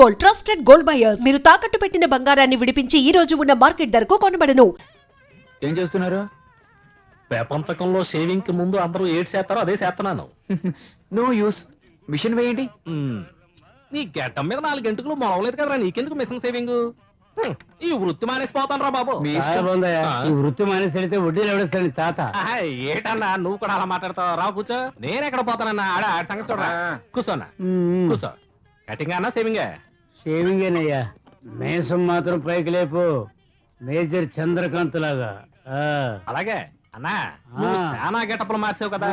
Gold, trusted gold buyers. మీరు తాకట్టు పెట్టిన బంగారాన్ని విడిపించి ఈ రోజు ఉన్న మార్కెట్ ధరకు కొనబడను. ఏం చేస్తున్నారు? ప్రపంచకంలో షేవింగ్ కి ముందు అందరూ ఏడ్ చేస్తారో అదే చేస్తున్నాను. No use. మిషన్ వేయండి. నీ గడ్డం మీద 4 గంటలు మొలవలేదు కదరా, నీకెందుకు మిషన్ సేవింగ్? ఈ వృత్తి మానేసిపోతాను రా బాబు. మీ ఇష్టం. ఈ వృత్తి మానేసి వెళితే వడ్డీలు ఎవడేస్తాడు తాత? ఏటన్నా నువ్వు కూడా అలా మాట్లాడతావు? రా కూర్చో. నేను ఎక్కడ పోతానన్నా, ఆడ సంగతి చూడరా. కూర్చోన్నా, కూర్చో. కటింగ్ అన్నా సేవింగే? షేవింగేనయ్యా. మేసం మాత్రం పైకి లేపు, మేజర్ చంద్రకాంత్ లాగా. అలాగే అన్నా, నువ్వు చాలా గెటప్లు మార్చావు కదా,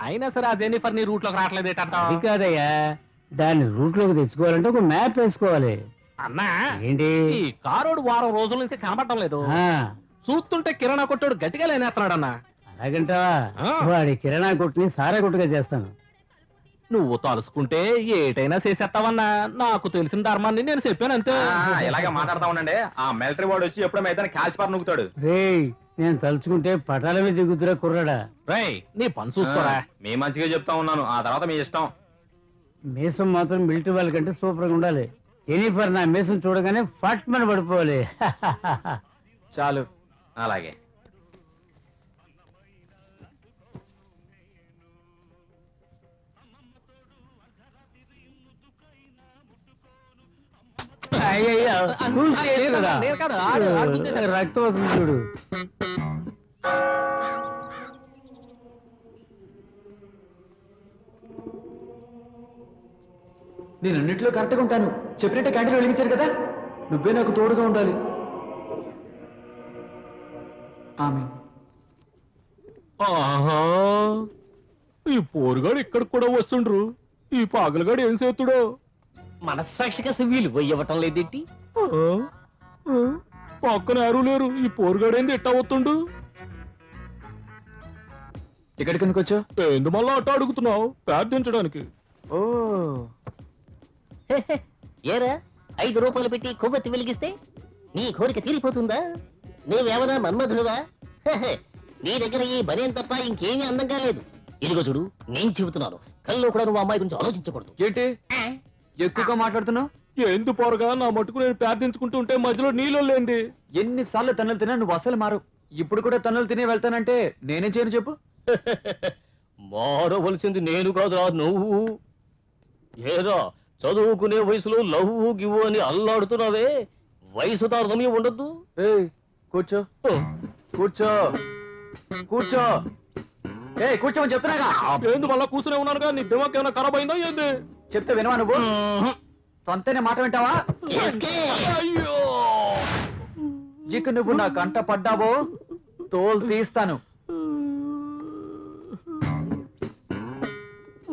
అయినా సరే ఆ జెన్నిఫర్ నీ రూట్ లోకి రావట్లేదు ఏంటంటావు? అది కాదయ్యా, దాన్ని రూట్ లోకి తెచ్చుకోవాలంటే ఒక మ్యాప్ వేసుకోవాలి. అన్నా ఏంటి? ఈ కారోడు వారం రోజుల నుంచి కనబడటం లేదు. చూస్తుంటే కిరాణా కొట్టాడు గట్టిగా లేనేస్తున్నాడు అన్నా. అలాగంటావా? వాడి కిరాణా కొట్టుని సారా కొట్టుగా చేస్తాను. నువ్వు తలుసుకుంటే ఏటైనా చేసేస్తావన్నా. నాకు తెలిసిన ధర్మాన్ని నేను చెప్పాను అంతే. ఇలాగే మాట్లాడతా ఉండండి. ఆ మిలిటరీ వాడు వచ్చి ఎప్పుడో అయితే కాల్చిపారు నూగుతాడు. రేయ్, నేను తలుచుకుంటే పటాల మీద దిగుతురా కుర్రాడా. రేయ్, నీ పని చూసుకోరా. మీ మంచిగా చెప్తా ఉన్నాను, ఆ తర్వాత మీ ఇష్టం. మీసం మాత్రం మిలిటరీ వాళ్ళకంటే సూపర్ గా ఉండాలి. జెనిఫర్ నా మీసం చూడగానే ఫట్ మన పడిపోవాలి. చాలు అలాగే. రక్తం వస్తుంది చూడు. నేను అన్నింటిలో కరెక్ట్గా ఉంటాను. చెప్పినట్టే క్యాంటీన్ వెలిగించారు కదా, నువ్వే నాకు తోడుగా ఉండాలి. ఆమె ఆహా, ఈ పోరుగాడు ఇక్కడికి కూడా వస్తుండ్రు. ఈ పాగలగాడు ఏం చేస్తుడో? మనస్సాక్షిగా విలువ ఇవ్వటం లేదేంటి? పక్కన ఎవరు లేరు, ఈ పోరుగాడేంది ఎట్ట అవుతుండు? ఇక్కడికి ఎందుకు వచ్చావు? ఏంది మళ్ళా అట్ట అడుగుతున్నావు? ప్రార్థించడానికి. ఓ ఏరా, 5 రూపాయలు పెట్టి కొవ్వొత్తి వెలిగిస్తే నీ కోరిక తీరిపోతుందా? నువ్వేమన్నా మన్మధుడువా? నీ దగ్గర ఈ బనేం తప్ప ఇంకేమీ అందంగా లేదు. ఇదిగో చూడు, నేను చెబుతున్నాను, కల్లో కూడా నువ్వు అమ్మాయి గురించి ఆలోచించకూడదు. ఏంటి ఎక్కువగా మాట్లాడుతున్నావు? ఏంది పోరగా, నా మటుకు నేను ప్రార్థించుకుంటూ ఉంటే మధ్యలో నీళ్ళు లేంది. ఎన్నిసార్లు తన్నులు తిన్నా నువ్వు అసలు మారు. ఇప్పుడు కూడా తన్నులు తినే వెళ్తానంటే నేనేం చేయను చెప్పు? మారవలసింది నేను కాదురా, నువ్వు. ఏరా, చదువుకునే వయసులో లవ్వు గివ్వు అని అల్లాడుతున్నావే, వయసు తారతమ్యం ఉండద్దు. కూర్చో కూర్చో కూర్చో. కూర్చోమని చెప్తున్నాగా. ఏంది మళ్ళా కూర్చునే ఉన్నానుగా, నీ దిమాగ్ ఏమైనా ఖరాబ్ అయిందా ఏంది? చెప్తే వినవా నువ్వు? తొంతనే మాట వింటావా? అయ్యో, ఇక నువ్వు నా కంట పడ్డావో తోలు తీస్తాను.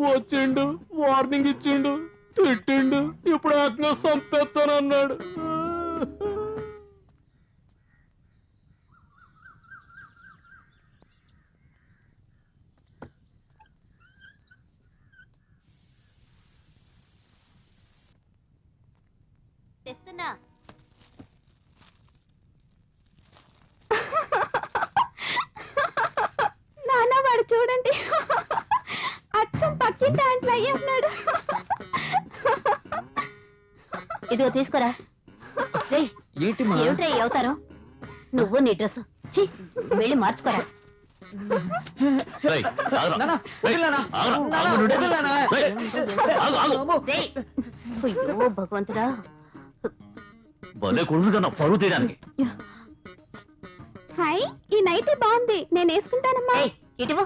వచ్చిండు, వార్నింగ్ ఇచ్చిండు, తిట్టిండు, ఇప్పుడు ఆజ్ఞ సంపేస్తానన్నాడు. తెస్తున్నా. నాన్న వాడు చూడండి, అచ్చం పక్కింటి దాంట్లో అయ్యి ఉన్నాడు. ఇదిగో తీసుకోరా. ఏమిట్రా అవుతారు? నువ్వు నీ డ్రెస్ వెళ్ళి మార్చుకోరా. అయ్యో భగవంతుడా, భలే కొడుకు కన్నా పరువు తీయడానికి. హాయ్, ఈ నైట్ బాగుంది, నేను వేసుకుంటానమ్మా. ఇటువో,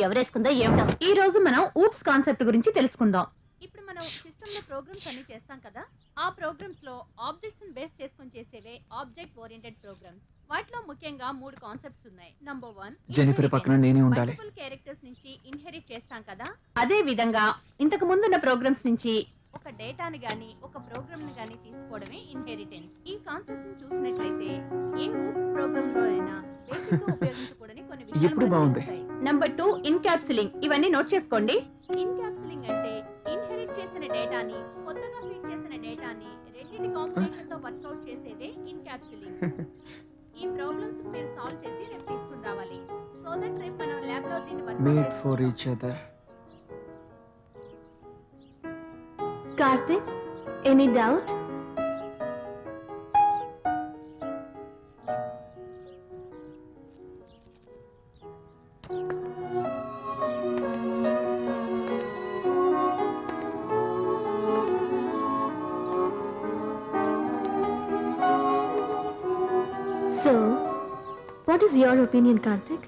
ఎవరేసుకుందో ఏమిటో. ఈ రోజు మనం ఊప్స్ కాన్సెప్ట్ గురించి తెలుసుకుందాం. ఇప్పుడు మనం సిస్టమ్ లో ప్రోగ్రామ్స్ అన్ని చేస్తాం కదా, ఆ ప్రోగ్రామ్స్ లో ఆబ్జెక్ట్స్ ని బేస్ చేసుకొని చేసేవే ఆబ్జెక్ట్ ఓరియంటెడ్ ప్రోగ్రామ్స్. వాటిలో ముఖ్యంగా 3 కాన్సెప్ట్స్ ఉన్నాయి. నంబర్ 1, జెనిఫర్ పక్కన నేనే ఉండాలి. మల్టిపుల్ క్యారెక్టర్స్ నుంచి ఇన్హెరిట్ చేస్తాం కదా, అదే విధంగా ఇంతకు ముందున్న ప్రోగ్రామ్స్ నుంచి ఒక డేటాని గాని ఒక ప్రోగ్రామ్ ని గాని తీసుకోవడమే ఇన్హెరిటెన్స్. ఈ కాన్సెప్ట్ ని చూసినట్లయితే ఏ ఊప్స్ ప్రోగ్రామ్ లో అయినా బేసిక్ గా ఉపయోగించకూడని కొన్ని ఎప్పుడు బాగుంది. విషయాలు. Number 2, encapsulating. ఇవన్నీ నోట్ చేసుకోండి. ఇన్కాప్సులింగ్ అంటే ఇన్హెరిట్ చేసిన డేటాని కొత్తగా ఫీడ్ చేసిన డేటాని రెండింటి కాంబినేషన్ తో వర్కౌట్ చేసేదే ఇన్కాప్సులింగ్. ఈ ప్రాబ్లమ్స్ మీరు సాల్వ్ చేసి రేపు తీసుకుని రావాలి. సో దట్ రేపు మనం ల్యాబ్ లో దీన్ని made for each other. Karthik, any doubt? So, what is your opinion, Karthik?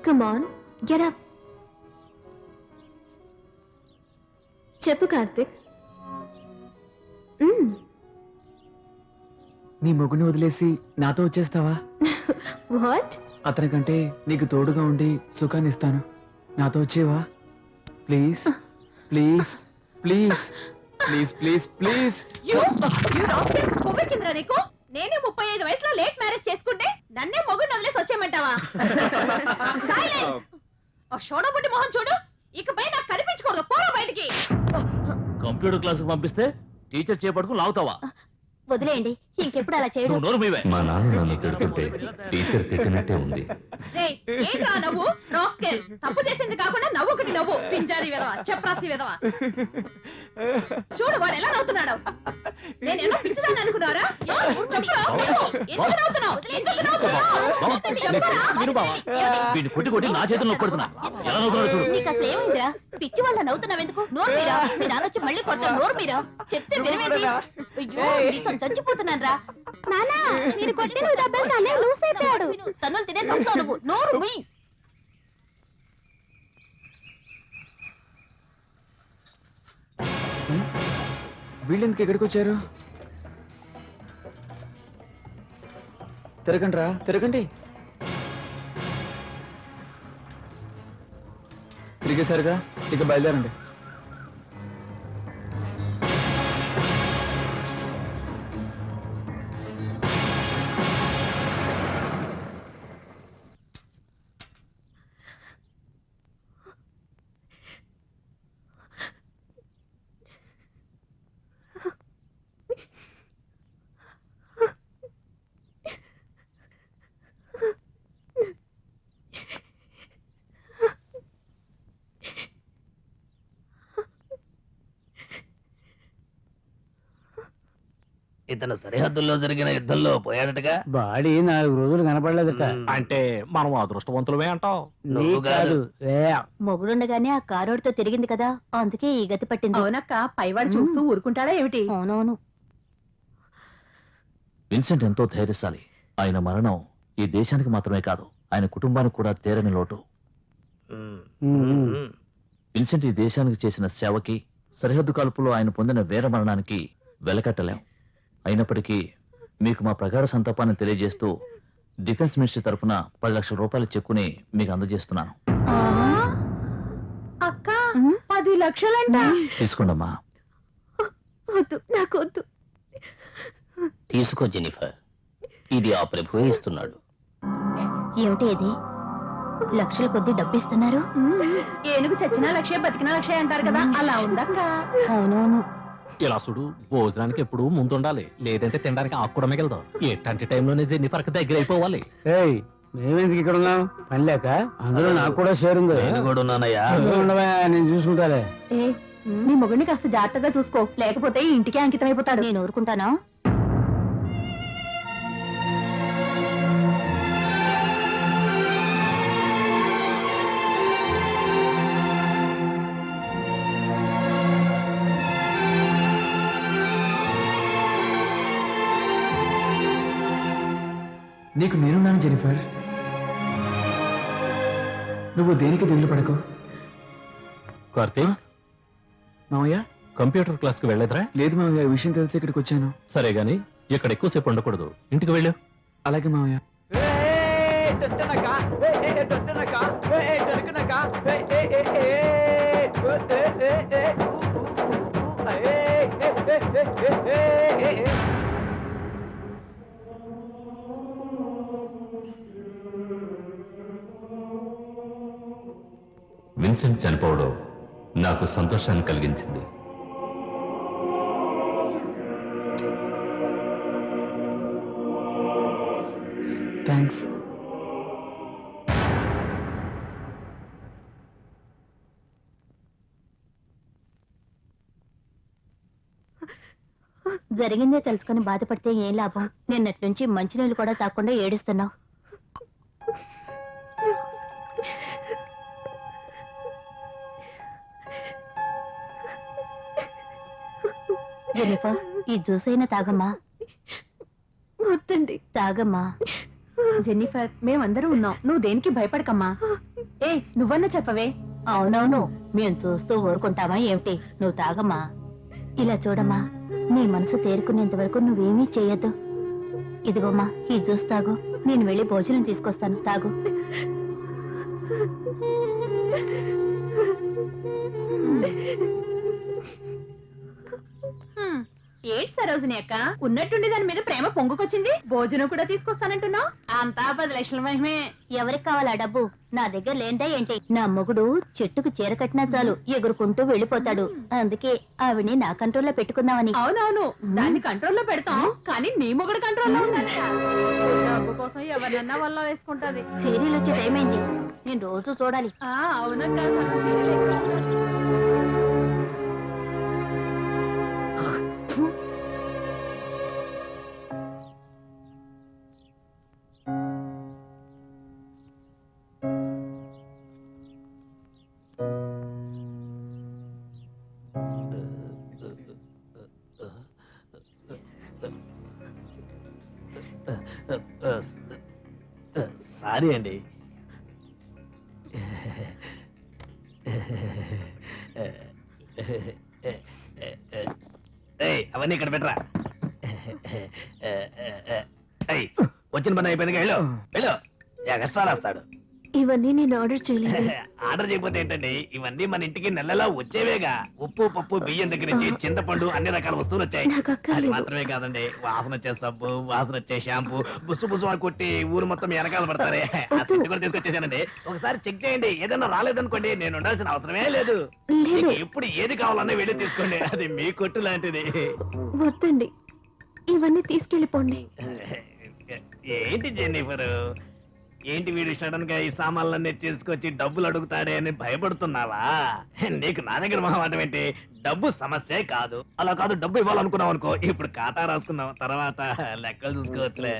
Come on, get up. చెప్పు కార్తిక్. నీ మొగుని వదిలేసి నాతో వచ్చేస్తావా? వాట్? అతనికంటే నీకు తోడుగా ఉండి సుఖాన్ని ఇస్తాను. నాతో వచ్చేవా? Please please please please please please. కొవ్వెక్కిందిరా నీకు? నేనే 35 వయసులో లేట్ మ్యారేజ్ చేసుకుంటే నన్నే మొగుడు వదిలేసి వచ్చేయమంటావా? షోడబుట్టి మొహం చూడు. ఇకపై నాకు కనిపించకూడదు. పోరా బయటికి. కంప్యూటర్ క్లాసుకు పంపిస్తే టీచర్ చేపట్టుకు లాగుతావా? వదిలేయండి, ఇంకెప్పుడు అలా చేయడం. నోరు మీవే. మా నాన్న నన్ను తిడుతుంటే టీచర్ తిట్టినట్టే ఉంది. రేయ్, ఏంట్రా నవ్వు? రాస్కెల్. తప్పు చేసింది కాకుండా నవ్వు ఒకటి నవ్వు. పింజారి విధవ, చెప్రాసి విధవ. చూడు వాడు ఎలా నవ్వుతున్నాడు. నేనేమో పిచ్చిదాన్ని అనుకున్నారా? ఎందుకు నవ్వుతున్నావు? ఎందుకు నవ్వుతున్నావు? చెప్పరా? వీడిని కొట్టి కొట్టి నా చేతుల్లో పడుతున్నా. ఎలా నవ్వుతున్నాడు చూడు. నీకు అసలు ఏమైందిరా? పిచ్చి వాళ్ళ నవ్వుతున్నావు ఎందుకు? నోరు మీరా? మీ నాన్న వచ్చి మళ్ళీ కొడతారు. నోరు మీరా? చెప్తే వినవేంటి? అయ్యో, నీతో చచ్చిపోతున్నాను రా. నానా, మీరు కొట్టిన డబ్బులు తనే లూస్ అయిపోయాడు. తన్నులు తినే చస్తావు నువ్వు. నోరు మీ. వీళ్ళెందుకు ఎక్కడికి వచ్చారు? తిరగండి రా, తిరగండి. తిరిగేశారుగా, ఇక బయలుదేరండి. ఇతను సరిహద్దుల్లో జరిగిన యుద్ధంలో పోయాడటగా. బాడీ 4 రోజులు కనపడలేదట. అంటే మనం అదృష్టవంతులమే అంటావు. నువ్వు కాదు. మొగుడుండగానే ఆ కారోడితో తిరిగింది కదా, అందుకే ఈ గతి పట్టింది. అవునక్క, పైవాడు చూస్తూ ఊరుకుంటాడా ఏమిటి? అవునవును. విన్సెంట్ ఎంతో ధైర్యశాలి. ఆయన మరణం ఈ దేశానికి మాత్రమే కాదు, ఆయన కుటుంబానికి కూడా తీరని లోటు. విన్సెంట్ ఈ దేశానికి చేసిన సేవకి, సరిహద్దు కాల్పులో ఆయన పొందిన వీర మరణానికి వెలకట్టలేం. అయినప్పటికీ మీకు మా ప్రగాఢ సంతాపాన్ని తెలియజేస్తూ డిఫెన్స్ మినిస్ట్రీ తరఫున 10 లక్షల రూపాయల చెక్కుని మీకు అందజేస్తున్నాను. అక్క, 10 లక్షలంట. తీసుకోండమ్మా. వద్దు, నాకు వద్దు. తీసుకో జెనిఫర్, ఇది ఆ ప్రభువే ఇస్తున్నాడు. ఏమిటి ఇది? లక్షల కొద్ది డబ్బిస్తున్నారు. ఏనుగు చచ్చినా లక్షే, బతికినా లక్షే అంటారు కదా, అలా ఉందక్క. అవునవును. ఇలా చూడు, భోజనానికి ఎప్పుడు ముందుండాలి, లేదంటే తినడానికి ఆకు కూడా మిగలదు. ఎట్లాంటి టైంలోనే జెన్నిఫర్కి దగ్గర అయిపోవాలి. ఏయ్, మేమెందుకు ఇక్కడ ఉన్నాం? పని లేక? అందులో నాకు కూడా షేర్ ఉంది. నేను కూడా ఉన్నానయ్యా. ఉండవా, నేను చూసుకుంటాలే. నీ మొగుడిని కాస్త జాగ్రత్తగా చూసుకో, లేకపోతే ఈ ఇంటికే అంకితం అయిపోతాడు. నేను ఊరుకుంటానా? నీకు నేనున్నాను జెనిఫర్. నువ్వు దేనికి దిగులు పడకు. కార్తీక్, మామయ్య? కంప్యూటర్ క్లాస్ కి వెళ్ళేదరా? లేదు మామయ్య, ఈ విషయం తెలిసి ఇక్కడికి వచ్చాను. సరే గాని ఇక్కడ ఎక్కువసేపు ఉండకూడదు, ఇంటికి వెళ్ళు. అలాగే మామయ్య. విన్సెంట్ చనిపోవడం నాకు సంతోషాన్ని కలిగించింది. థ్యాంక్స్. జరిగిందే తెలుసుకుని బాధపడితే ఏం లాభం? నిన్నటి నుంచి మంచినీళ్ళు కూడా తాకుండా ఏడుస్తున్నావు. జెనిఫర్, ఈ జ్యూస్ అయినా తాగమ్మా. వద్దండి. తాగమ్మా. జెన్నిఫర్, మేమందరూ ఉన్నాం, నువ్వు దేనికి భయపడకమ్మా. ఏ నువ్వన్నా చెప్పవే. అవునవును, మేము చూస్తూ ఊరుకుంటామా ఏమిటి? నువ్వు తాగమ్మా. ఇలా చూడమ్మా, నీ మనసు తేరుకునేంత వరకు నువ్వేమీ చేయొద్దు. ఇదిగోమ్మా, ఈ జ్యూస్ తాగు. నేను వెళ్ళి భోజనం తీసుకొస్తాను, తాగు. ఏంటి సరోజిని అక్క, ఉన్నట్టుండి దాని మీద ప్రేమ పొంగుకొచ్చింది. భోజనం కూడా తీసుకొస్తానంటున్నావు. అంతా 10 లక్షల మహిమే. ఎవరికి కావాలా డబ్బు? నా దగ్గర లేందా ఏంటి? నా మొగుడు చెట్టుకు చీర కట్టినా చాలు ఎగురుకుంటూ వెళ్ళిపోతాడు. అందుకే ఆవిడ్ని నా కంట్రోల్లో పెట్టుకుందామని. అవునవును, దాన్ని కంట్రోల్లో పెడతాం, కానీ నీ మొగుడు కంట్రోల్లో ఉండాలి. డబ్బు కోసం ఎవరినన్నా వల్ల వేసుకుంటది. సీరియల్ వచ్చే టైం అయింది, నేను రోజు చూడాలి. అవునక్క. సారీ అండి. అవన్నీ ఇక్కడ పెట్టరా. వచ్చిన పని అయిపోయింది, వెళ్ళు వెళ్ళు. ఎక్స్ట్రా రాస్తాడు. ఇవన్నీ నేను ఆర్డర్ చేయలేదు. ఆర్డర్ చేయకపోతే ఏంటండి, ఇవన్నీ మన ఇంటికి నెలలా వచ్చేవేగా. ఉప్పు, పప్పు, బియ్యం దగ్గర నుంచి చింతపండు అన్ని రకాల వస్తువులు వచ్చాయి. అది మాత్రమే కాదండి, వాసన వచ్చే సబ్బు, వాసన వచ్చే షాంపూ, బుస్సు బుస్సు అని కొట్టి ఊరు మొత్తం వెనకాల పడతారే, ఆ సెట్ కూడా తీసుకొచ్చేసానండి. ఒకసారి చెక్ చేయండి, ఏదైనా రాలేదనుకోండి, నేను ఉండాల్సిన అవసరమే లేదు. మీకు ఎప్పుడు ఏది కావాలన్నా వెళ్ళి తీసుకోండి, అది మీ కొట్టు లాంటిది. వద్దండి, ఇవన్నీ తీసుకెళ్ళిపోండి. ఏంటి జెన్నిఫర్, ఏంటి వీడు సడన్ గా ఈ సామాన్లన్నీ తీసుకొచ్చి డబ్బులు అడుగుతాడే అని భయపడుతున్నావా? నీకు నా దగ్గర మొహమాటం ఏంటి? డబ్బు సమస్యే కాదు. అలా కాదు, డబ్బు ఇవ్వాలనుకున్నావు అనుకో, ఇప్పుడు ఖాతా రాసుకుందాం, తర్వాత లెక్కలు చూసుకోవచ్చులే.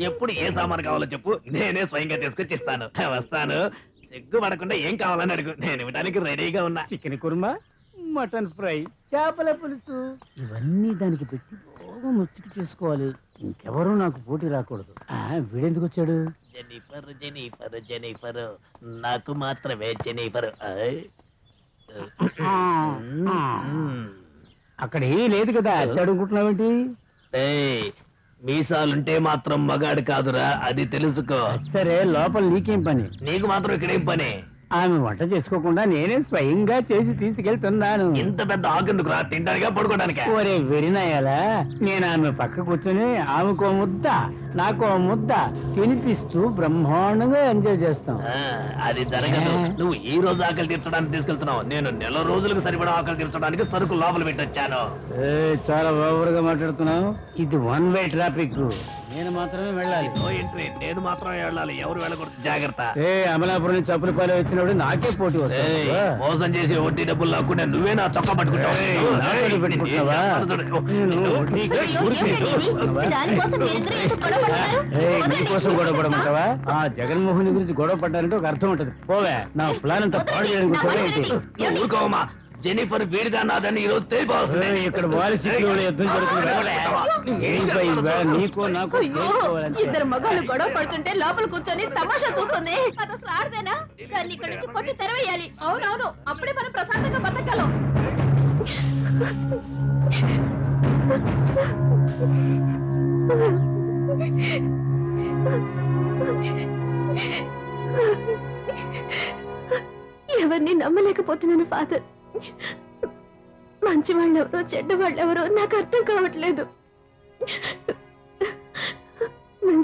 ఎప్పుడు ఏ సామాన్ కావాలో చెప్పు, నేనే స్వయంగా తీసుకొచ్చి ఇస్తాను. వస్తాను, సిగ్గుపడకుండా ఏం కావాలని అడుగు, నేను ఇవ్వడానికి రెడీగా ఉన్నా. చికెన్ కుర్మా, మటన్ ఫ్రై, చేపల పులుసు, ఇవన్నీ దానికి పెట్టి బాగా ముచ్చట చేసుకోవాలి. ఇంకెవరూ నాకు పోటీ రాకూడదు. వీడెందుకు వచ్చాడు? జెనిఫర్, జెనిఫర్, జెనిఫర్, నాకు మాత్రమే జెనిఫర్. అక్కడ ఏ లేదు కదా, అడుగుంటున్నావేంటి? మీసాలుంటే మాత్రం మగాడు కాదురా, అది తెలుసుకో. సరే, లోపల నీకేం పని? నీకు మాత్రం ఇక్కడేం పని? ఆమె వంట చేసుకోకుండా నేనే స్వయంగా చేసి తీసుకెళ్తున్నాను. ఇంత పెద్ద ఆకెందుకు రా, తింటానికా పడుకోవడానికి? ఒరే వెరినాయాలా, నేను ఆమె పక్క కూర్చొని ఆమెకో ముద్ద నాకో ముద్ద తినిపిస్తూ బ్రహ్మాండంగా ఎంజాయ్ చేస్తాం. అది జరగదు. నువ్వు ఈ రోజు ఆకలి తీర్చడానికి తీసుకెళ్తున్నావు, నేను నెల రోజులకు సరిపడా ఆకలి తీర్చడానికి సరుకు లోపల పెట్టొచ్చాను. చాలా ఓవర్గా మాట్లాడుతున్నావు. ఇది 1 వే ట్రాఫిక్, నేను మాత్రమే వెళ్ళాలి. నో ఎంట్రీ, నేను మాత్రమే వెళ్ళాలి, ఎవరు వెళ్ళకూడదు, జాగ్రత్త. అమలాపురం నుంచి చప్పులపాలెం వచ్చినప్పుడు నాకే పోటీ వస్తుంది. మోసం చేసి వడ్డీ డబ్బులు లాక్కుంటే నువ్వే నా చొక్కా పట్టుకుంటావు. నీకోసం గొడవ పడమంటావా? ఆ జగన్మోహన్ గురించి గొడవ పడ్డారంటే ఒక అర్థం ఉంటది. పోవే, నా ప్లాన్ అంతా పాడు చేయడానికి. ఊరుకోమా, జెనిఫర్ వీడిదా నాదని ఈ రోజు తెలిపోతుంది. ఇక్కడ వాలిసిలో యుద్ధం జరుగుతుంది. నీకో నాకు ఇద్దరు మగాళ్ళు గొడవ పడుతుంటే లోపల కూర్చొని తమాషా చూస్తుంది. అది అసలు ఆడదేనా? దాన్ని ఇక్కడ నుంచి కొట్టి తెరవేయాలి. అవునవును, అప్పుడే మనం ప్రశాంతంగా బతకగలం. ఎవరిని నమ్మలేకపోతున్నాను ఫాదర్. మంచి వాళ్ళెవరో చెడ్డ వాళ్ళెవరో నాకు అర్థం కావట్లేదు.